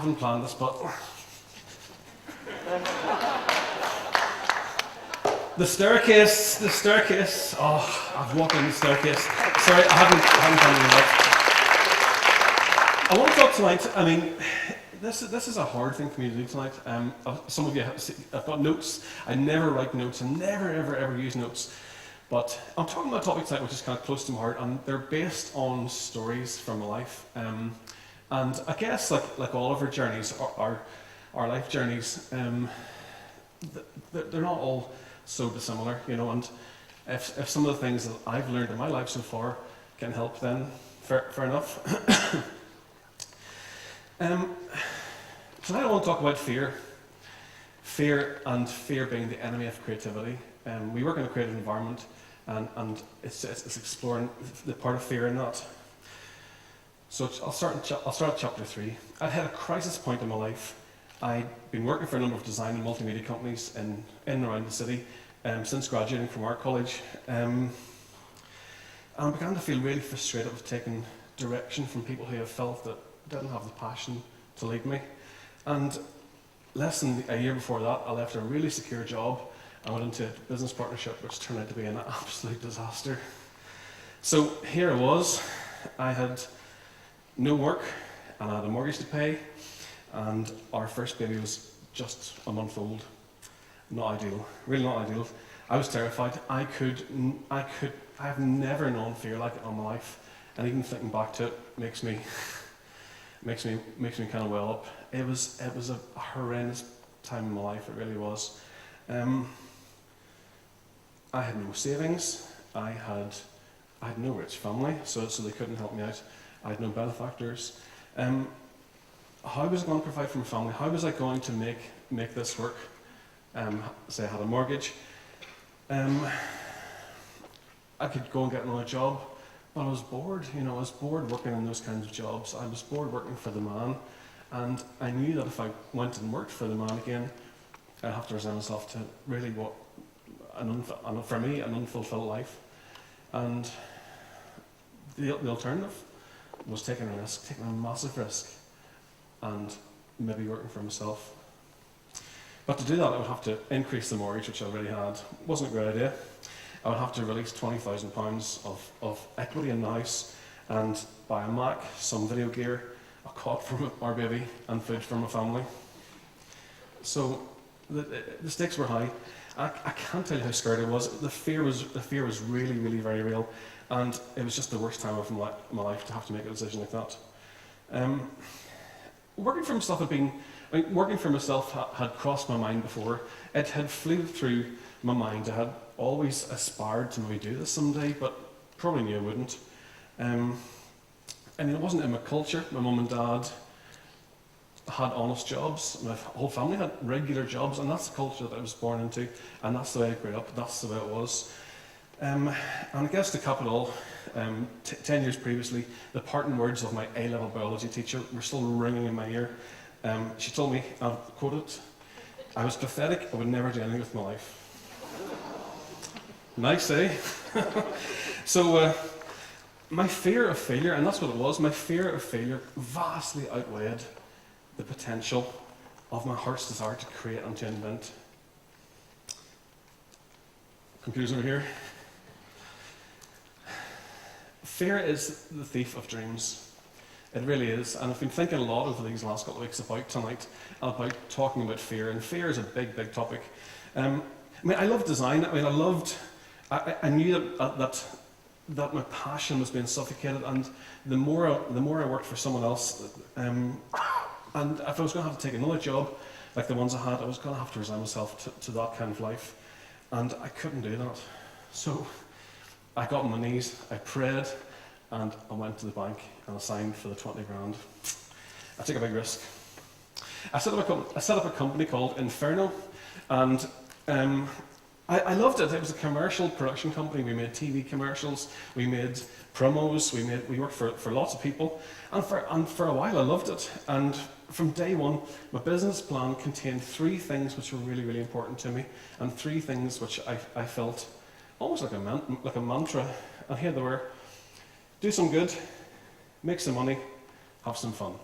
haven't planned this, but the staircase. Oh, I've walked in the staircase. Sorry, I haven't done it yet. I want to talk tonight. I mean, this is a hard thing for me to do tonight. Some of you I've got notes. I never write notes and never ever use notes. But I'm talking about a topic tonight which is kind of close to my heart, and they're based on stories from my life. And I guess like all of our journeys, our life journeys, they're not all so dissimilar, you know. And if some of the things that I've learned in my life so far can help, then fair enough. Tonight I want to talk about fear. Fear being the enemy of creativity. We work in a creative environment, and it's exploring the part of fear in that. So I'll start at chapter 3. I'd had a crisis point in my life. I'd been working for a number of design and multimedia companies in and around the city since graduating from art college. And I began to feel really frustrated with taking direction from people who I felt that didn't have the passion to lead me. And less than a year before that, I left a really secure job and went into a business partnership, which turned out to be an absolute disaster. So here I was. I had no work, and I had a mortgage to pay, and our first baby was just a month old. Not ideal, really not ideal. I was terrified. I have never known fear like it in my life, and even thinking back to it makes me kind of well up. It was a horrendous time in my life. It really was. I had no savings. I had no rich family, so they couldn't help me out. I had no benefactors. How was I going to provide for my family? How was I going to make this work? Say I had a mortgage. I could go and get another job, but I was bored. You know, I was bored working in those kinds of jobs. I was bored working for the man, and I knew that if I went and worked for the man again, I'd have to resign myself to really for me, an unfulfilled life. And the alternative was taking a risk, taking a massive risk, and maybe working for myself. But to do that, I would have to increase the mortgage, which I already had. Wasn't a great idea. I would have to release £20,000 of equity in the house and buy a Mac, some video gear, a cot for our baby, and food for my family. So the stakes were high. I can't tell you how scared I was. The fear was really, really very real, and it was just the worst time of my life to have to make a decision like that. Working for myself had crossed my mind before. It had flew through my mind. I had always aspired to maybe do this someday, but probably knew I wouldn't. And it wasn't in my culture. My mum and dad had honest jobs. My whole family had regular jobs, and that's the culture that I was born into, and that's the way I grew up. That's the way it was. And I guess to cap it all, 10 years previously, the parting words of my A-level biology teacher were still ringing in my ear. She told me, I'll quote it, "I was pathetic, I would never do anything with my life." Nice, eh? So my fear of failure, and that's what it was, my fear of failure vastly outweighed the potential of my heart's desire to create and to invent. Computer's over here. Fear is the thief of dreams. It really is, and I've been thinking a lot over these last couple of weeks about tonight, about talking about fear, and fear is a big, big topic. I love design. I knew that my passion was being suffocated, and the more I worked for someone else, and if I was going to have to take another job like the ones I had, I was going to have to resign myself to that kind of life, and I couldn't do that. So I got on my knees, I prayed, and I went to the bank and I signed for the 20 grand. I took a big risk. I set up a company called Inferno, and I loved it. It was a commercial production company. We made TV commercials, we made promos, we worked for lots of people, and for a while I loved it. And from day one, my business plan contained 3 things which were really, really important to me, and 3 things which I felt almost like a mantra. And here they were: do some good, make some money, have some fun.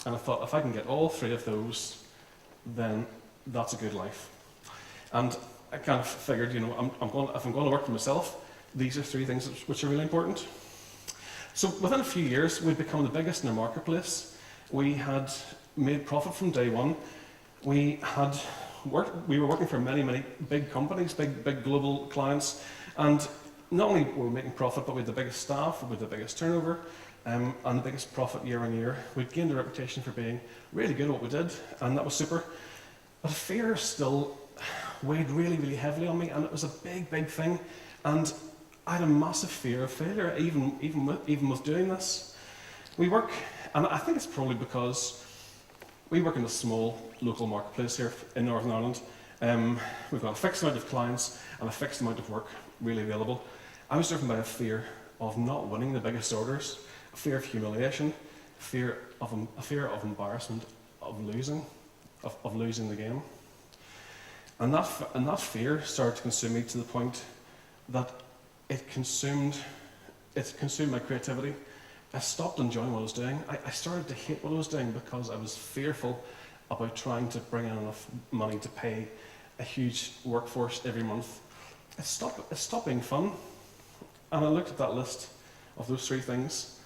And I thought, if I can get all 3 of those, then that's a good life. And I kind of figured, if I'm going to work for myself, these are 3 things which are really important. So within a few years, we'd become the biggest in our marketplace. We had made profit from day one. We were working for many, many big companies, big global clients, and not only were we making profit, but we had the biggest staff, we had the biggest turnover, and the biggest profit year on year. We'd gained a reputation for being really good at what we did, and that was super. But fear still weighed really, really heavily on me, and it was a big, big thing. And I had a massive fear of failure, even with doing this. We work, and I think it's probably because we work in a small local marketplace here in Northern Ireland. We've got a fixed amount of clients and a fixed amount of work really available. I was driven by a fear of not winning the biggest orders, a fear of humiliation, a fear of embarrassment, of losing the game. And that fear started to consume me to the point that it consumed my creativity. I stopped enjoying what I was doing. I started to hate what I was doing because I was fearful about trying to bring in enough money to pay a huge workforce every month. It stopped being fun. And I looked at that list of those 3 things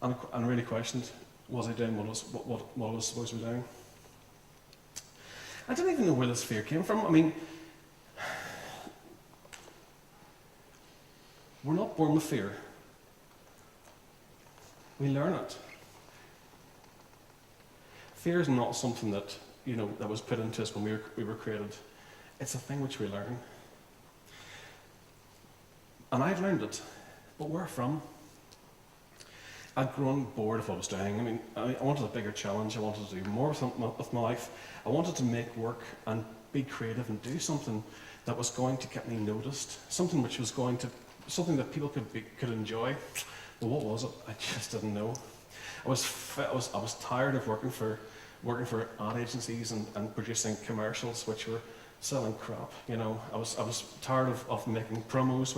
and really questioned, was I doing what I was supposed to be doing? I didn't even know where this fear came from. I mean, we're not born with fear. We learn it. Fear is not something that that was put into us when we were created. It's a thing which we learn. And I've learned it, but where from? I'd grown bored of what I was doing. I mean, I wanted a bigger challenge. I wanted to do more with my life. I wanted to make work and be creative and do something that was going to get me noticed, something that people could enjoy. Well, what was it? I just didn't know. I was tired of working for ad agencies and producing commercials which were selling crap. I was tired of making promos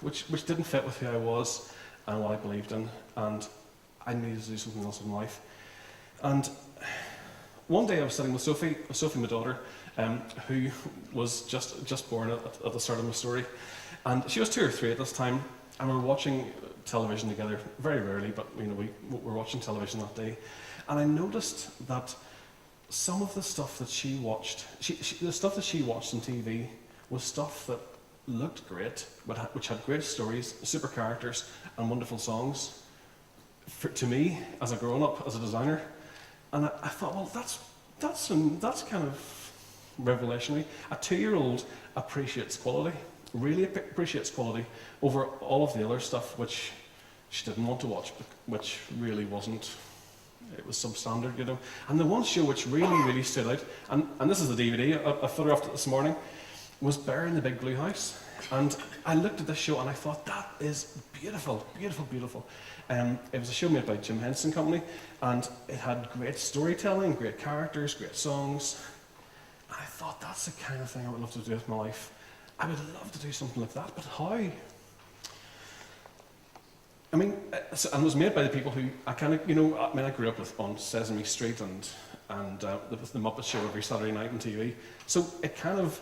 which didn't fit with who I was and what I believed in, and I needed to do something else in life. And one day I was sitting with Sophie, my daughter, who was just born at the start of my story, and she was 2 or 3 at this time, and we were watching television together, very rarely, but we were watching television that day, and I noticed that some of the stuff that she watched, the stuff that she watched on TV was stuff that looked great, which had great stories, super characters, and wonderful songs. To me, as a grown-up, as a designer, and I thought, well, that's kind of revolutionary. A 2-year-old appreciates quality, really appreciates quality over all of the other stuff which she didn't want to watch, which really wasn't. It was substandard, And the one show which really, really stood out, and this is the DVD, I photographed it this morning, was Bear in the Big Blue House. And I looked at this show and I thought, that is beautiful, beautiful, beautiful. It was a show made by Jim Henson Company, and it had great storytelling, great characters, great songs. And I thought, that's the kind of thing I would love to do with my life. I would love to do something like that, but how? I mean, and it was made by the people who I grew up on Sesame Street and the Muppet Show every Saturday night on TV. So it kind of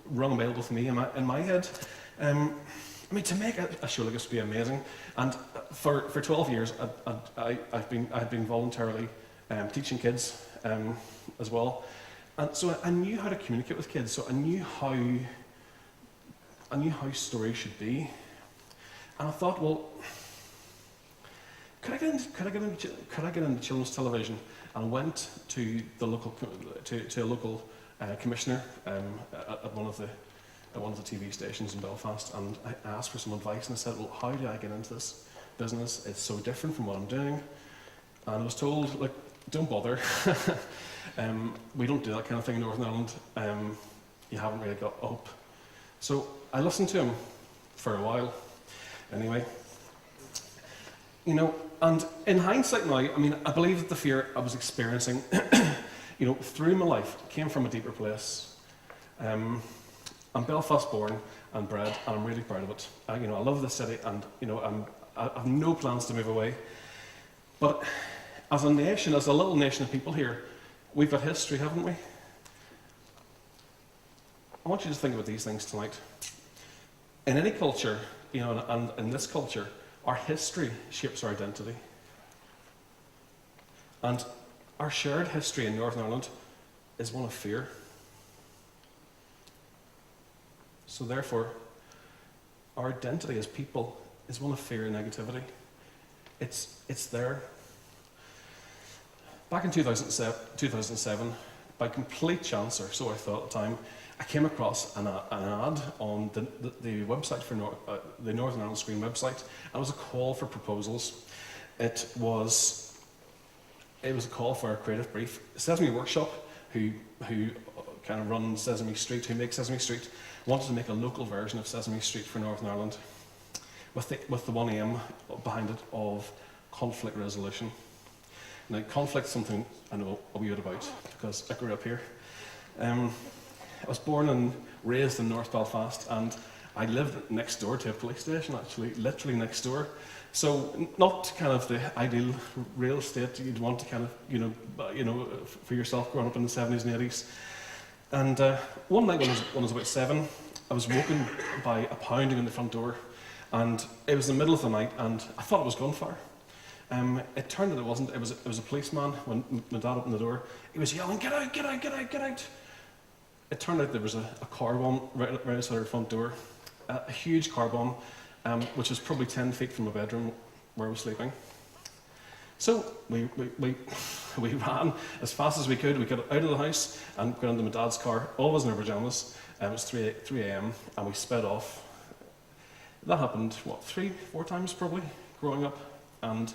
rung a bell with me in my head. I mean, to make a show like this would be amazing. And for 12 years, I had been voluntarily teaching kids as well. And so I knew how to communicate with kids. So I knew how stories should be. And I thought, well, could I get into children's television? And I went to a local commissioner at one of the TV stations in Belfast, and I asked for some advice, and I said, well, how do I get into this business? It's so different from what I'm doing. And I was told, like, don't bother. We don't do that kind of thing in Northern Ireland. You haven't really got hope. So I listened to him for a while. Anyway, and in hindsight now, I mean, I believe that the fear I was experiencing, through my life came from a deeper place. I'm Belfast born and bred, and I'm really proud of it. I love the city, and I have no plans to move away. But as a nation, as a little nation of people here, we've got history, haven't we? I want you to think about these things tonight. In any culture, and in this culture, our history shapes our identity. And our shared history in Northern Ireland is one of fear. So therefore, our identity as people is one of fear and negativity. It's there. Back in 2007, by complete chance, or so I thought at the time, I came across an ad on the website for the Northern Ireland Screen website, and it was a call for proposals. It was a call for a creative brief. Sesame Workshop, who kind of run Sesame Street, who make Sesame Street, wanted to make a local version of Sesame Street for Northern Ireland, with the one aim behind it of conflict resolution. Now, conflict is something I know a wee bit about, because I grew up here. I was born and raised in North Belfast, and I lived next door to a police station, actually, literally next door. So not kind of the ideal real estate you'd want to kind of, for yourself growing up in the 70s and 80s. And one night when I was about 7, I was woken by a pounding on the front door, and it was the middle of the night, and I thought it was gunfire. It turned out it wasn't. It was a policeman. When my dad opened the door, he was yelling, "Get out, get out, get out, get out!" It turned out there was a car bomb right outside our front door, a huge car bomb, which was probably 10 feet from my bedroom where I was sleeping. So we ran as fast as we could. We got out of the house and got into my dad's car, all of us in our pajamas. It was 3 a.m. and we sped off. That happened, 3-4 times probably, growing up. And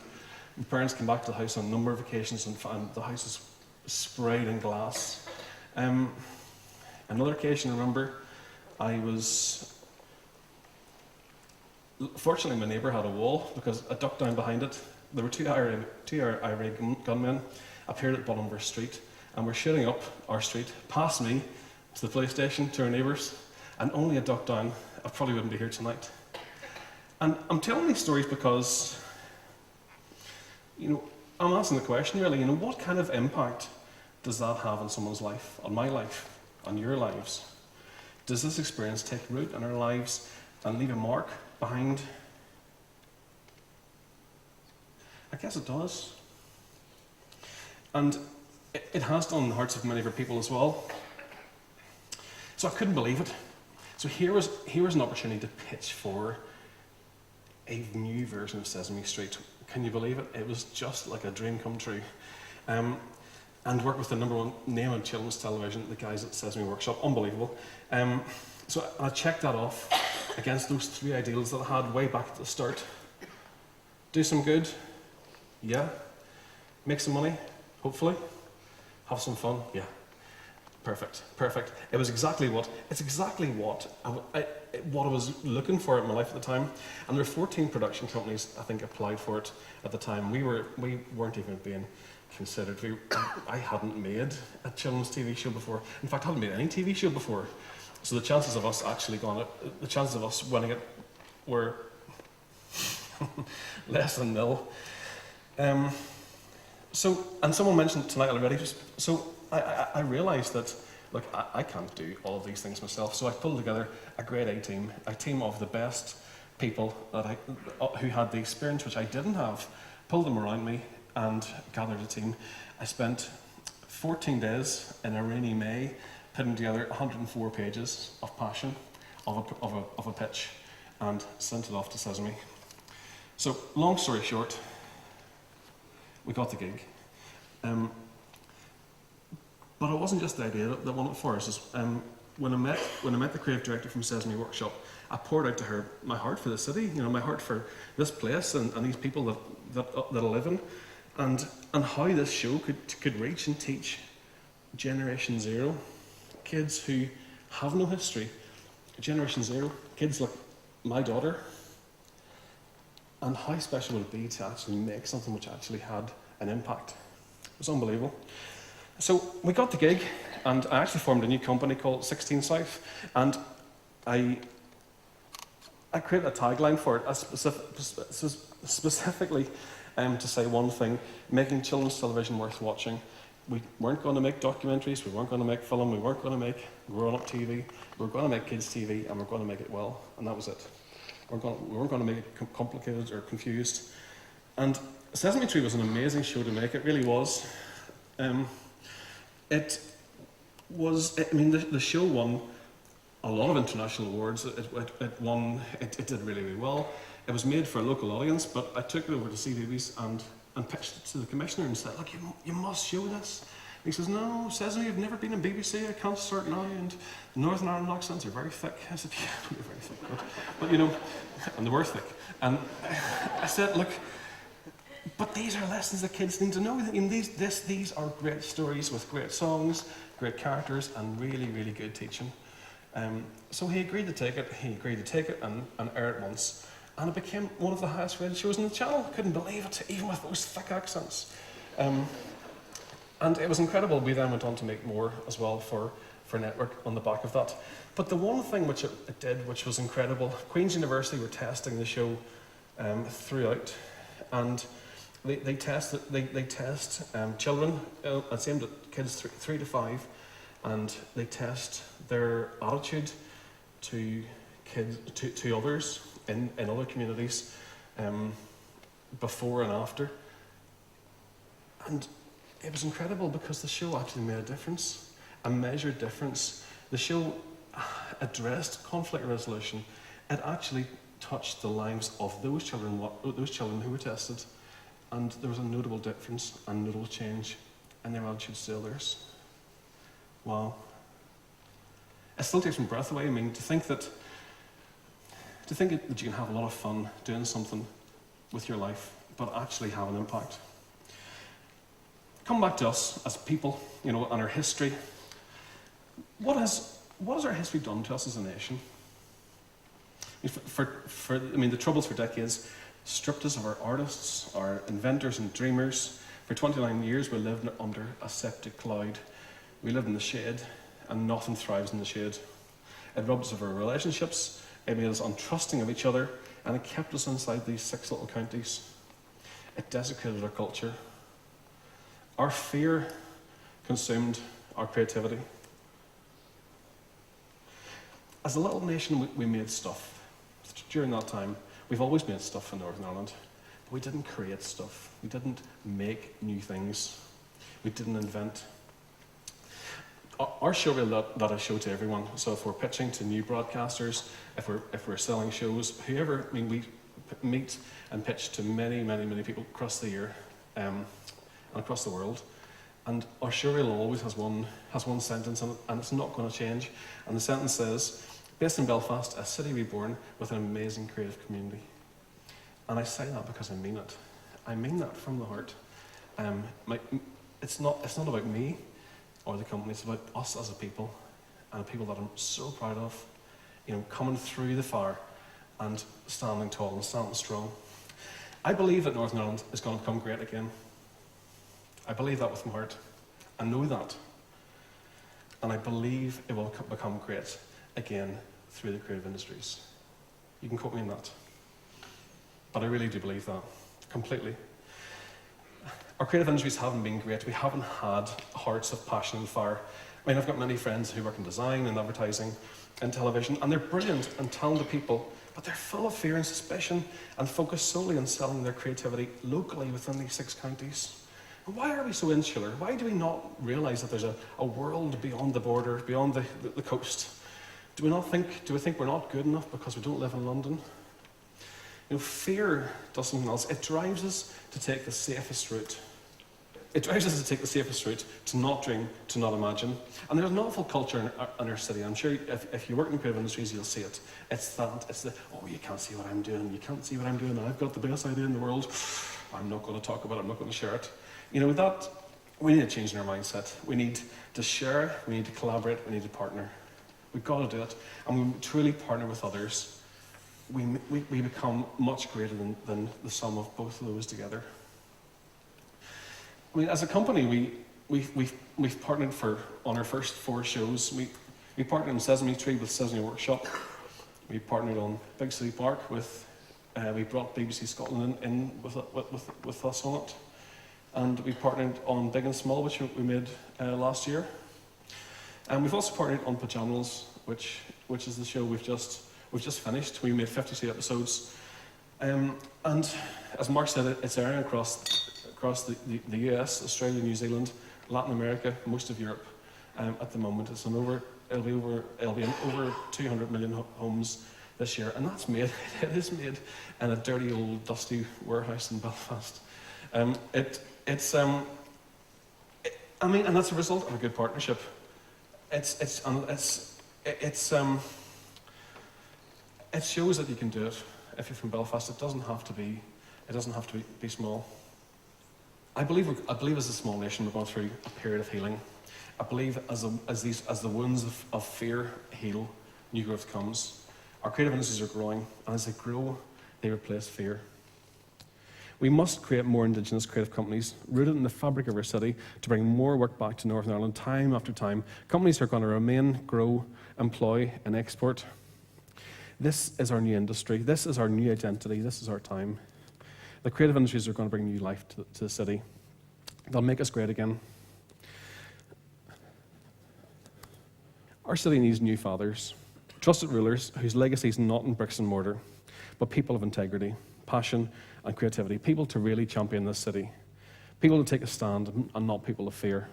my parents came back to the house on a number of occasions, and the house was sprayed in glass. Another occasion, I remember, fortunately my neighbour had a wall, because I ducked down behind it. There were two IRA gunmen appeared at the bottom of our street, and were shooting up our street, past me, to the police station, to our neighbours, and only a duck down, I probably wouldn't be here tonight. And I'm telling these stories because, I'm asking the question really, what kind of impact does that have on someone's life, on my life, on your lives? Does this experience take root in our lives and leave a mark behind? I guess it does. And it has done in the hearts of many of our people as well. So I couldn't believe it. So here was an opportunity to pitch for a new version of Sesame Street. Can you believe it? It was just like a dream come true. And work with the #1 name on children's television, the guys at Sesame Workshop. Unbelievable. So I checked that off against those 3 ideals that I had way back at the start. Do some good. Yeah. Make some money, hopefully. Have some fun. Yeah. Perfect. It's exactly what I was looking for in my life at the time. And there were 14 production companies, I think, applied for it at the time. We weren't even being considered. I hadn't made a children's TV show before. In fact, I hadn't made any TV show before. So the chances of us winning it were less than nil. And someone mentioned tonight already, I realised that, look, I can't do all of these things myself, so I pulled together a grade A team, a team of the best people who had the experience which I didn't have, pulled them around me and gathered a team. I spent 14 days in a rainy May putting together 104 pages of passion, of a pitch, and sent it off to Sesame. So, long story short, we got the gig. But it wasn't just the idea that won it for us. When I met the creative director from Sesame Workshop, I poured out to her my heart for the city, my heart for this place and these people that I live in, and how this show could reach and teach Generation Zero, kids who have no history, Generation Zero, kids like my daughter, and how special would it be to actually make something which actually had an impact. It was unbelievable. So we got the gig, and I actually formed a new company called SixteenSouth, and I created a tagline for it, specifically to say one thing: making children's television worth watching. We weren't going to make documentaries, we weren't going to make film, we weren't going to make grown-up TV. We were going to make kids' TV, and we're going to make it well, and that was it. We weren't going to make it complicated or confused. And Sesame Tree was an amazing show to make, it really was. The show won a lot of international awards. It did really, really well. It was made for a local audience, but I took it over to CBeebies and pitched it to the commissioner and said, look, you must show this. And he says, no, Sesame, you've never been in BBC, I can't start now, and the Northern Ireland accents are very thick. I said, yeah, they're very thick, but you know, and they were thick. And I said, look, but these are lessons that kids need to know. These are great stories with great songs, great characters, and really, really good teaching. So he agreed to take it. And air it once. And it became one of the highest rated shows on the channel. Couldn't believe it, even with those thick accents. And it was incredible. We then went on to make more as well for Network on the back of that. But the one thing which it did, which was incredible, Queen's University were testing the show throughout, and they test children. It's aimed at kids 3 to 5, and they test their attitude to kids, to others in other communities, before and after. And it was incredible because the show actually made a difference, a measured difference. The show addressed conflict resolution. It actually touched the lives of those children who were tested, and there was a notable difference and notable change in their attitudes to others. Wow. It still takes my breath away. I mean, to think that you can have a lot of fun doing something with your life, but actually have an impact. Come back to us as people, you know, and our history. What has our history done to us as a nation? The Troubles for decades stripped us of our artists, our inventors and dreamers. For 29 years we lived under a septic cloud. We lived in the shade, and nothing thrives in the shade. It robbed us of our relationships, it made us untrusting of each other, and it kept us inside these 6 little counties. It desecrated our culture. Our fear consumed our creativity. As a little nation, we made stuff. During that time, we've always made stuff in Northern Ireland, but we didn't create stuff. We didn't make new things. We didn't invent. Our show reel that I show to everyone, so if we're pitching to new broadcasters, if we're selling shows, whoever, we meet and pitch to many, many, many people across the year, and across the world. And our show reel always has one sentence in it, and it's not going to change. And the sentence says, based in Belfast, a city reborn with an amazing creative community. And I say that because I mean it. I mean that from the heart. It's not about me or the company, it's about us as a people, and a people that I'm so proud of, you know, coming through the fire and standing tall and standing strong. I believe that Northern Ireland is going to become great again. I believe that with my heart. I know that. And I believe it will become great again through the creative industries. You can quote me on that. But I really do believe that, completely. Our creative industries haven't been great. We haven't had hearts of passion and fire. I mean, I've got many friends who work in design and advertising and television, and they're brilliant and talented people, but they're full of fear and suspicion and focus solely on selling their creativity locally within these 6 counties. Why are we so insular? Why do we not realise that there's a world beyond the border, beyond the coast? Do we think we're not good enough because we don't live in London? You know, fear does something else. It drives us to take the safest route. It drives us to take the safest route, to not dream, to not imagine. And there's an awful culture in our city. I'm sure if you work in creative industries, you'll see it. It's the, oh, you can't see what I'm doing. You can't see what I'm doing. I've got the best idea in the world. I'm not going to talk about it. I'm not going to share it. You know, that we need to change in our mindset. We need to share. We need to collaborate. We need to partner. We've got to do it. And when we truly partner with others, we become much greater than the sum of both of those together. I mean, as a company, we've partnered on our first 4 shows. We partnered in Sesame Tree with Sesame Workshop. We partnered on Big City Park with we brought BBC Scotland in with us on it. And we partnered on Big and Small, which we made last year. And we've also partnered on Pajanimals, which is the show we've just finished. We made 52 episodes. And as Mark said, it's airing across the US, Australia, New Zealand, Latin America, most of Europe. At the moment, it'll be in over 200 million homes this year, and it is made in a dirty old dusty warehouse in Belfast. And that's a result of a good partnership. It shows that you can do it if you're from Belfast. It doesn't have to be small. I believe as a small nation we're going through a period of healing. I believe as the wounds of fear heal, new growth comes. Our creative industries are growing, and as they grow, they replace fear. We must create more Indigenous creative companies rooted in the fabric of our city to bring more work back to Northern Ireland time after time. Companies are going to remain, grow, employ, and export. This is our new industry. This is our new identity. This is our time. The creative industries are going to bring new life to the city. They'll make us great again. Our city needs new fathers, trusted rulers whose legacy is not in bricks and mortar, but people of integrity, passion, and creativity. People to really champion this city. People to take a stand and not people of fear.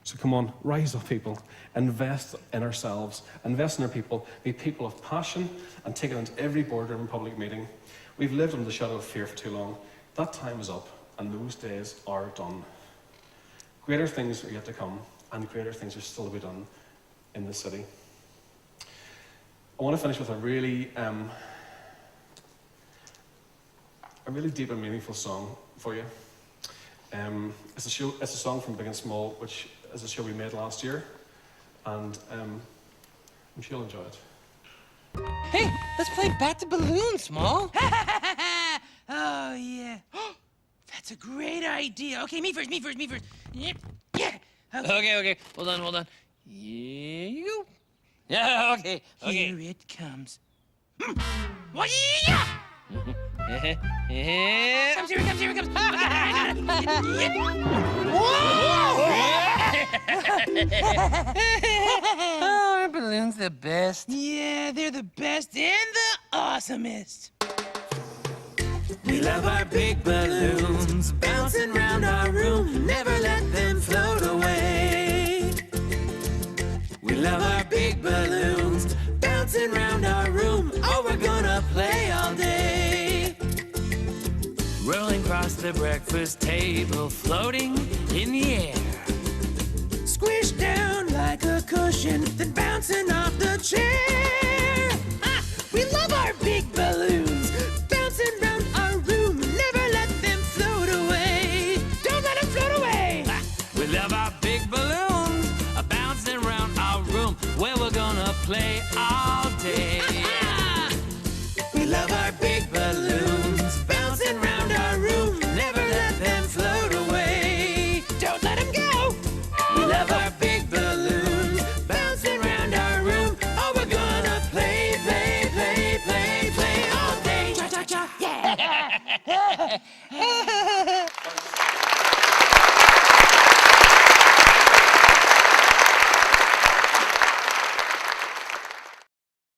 So come on, rise up, people. Invest in ourselves. Invest in our people. Be people of passion and take it into every boardroom and public meeting. We've lived under the shadow of fear for too long. That time is up, and those days are done. Greater things are yet to come, and greater things are still to be done in the city. I want to finish with a really deep and meaningful song for you. It's a song from Big and Small, which is a show we made last year, and I'm sure you'll enjoy it. Hey, let's play Bat the Balloon, Small. Oh, yeah. That's a great idea. Okay, me first. Yep. Yeah. Okay. Hold on. Here you go. Yeah, okay. Here it comes. Well, yeah! Here it comes. Oh, our balloon's the best. Yeah, they're the best and the awesomest. We love our big balloons, bouncing round our room, never let them float away. We love our big balloons, bouncing round our room, oh, we're gonna play all day. Rolling across the breakfast table, floating in the air. Squished down like a cushion, then bouncing off the chair. We love our big balloons, bouncing round our room, never let them float away. Don't let them float away. We love our big balloons, bouncing round our room, where we're gonna play our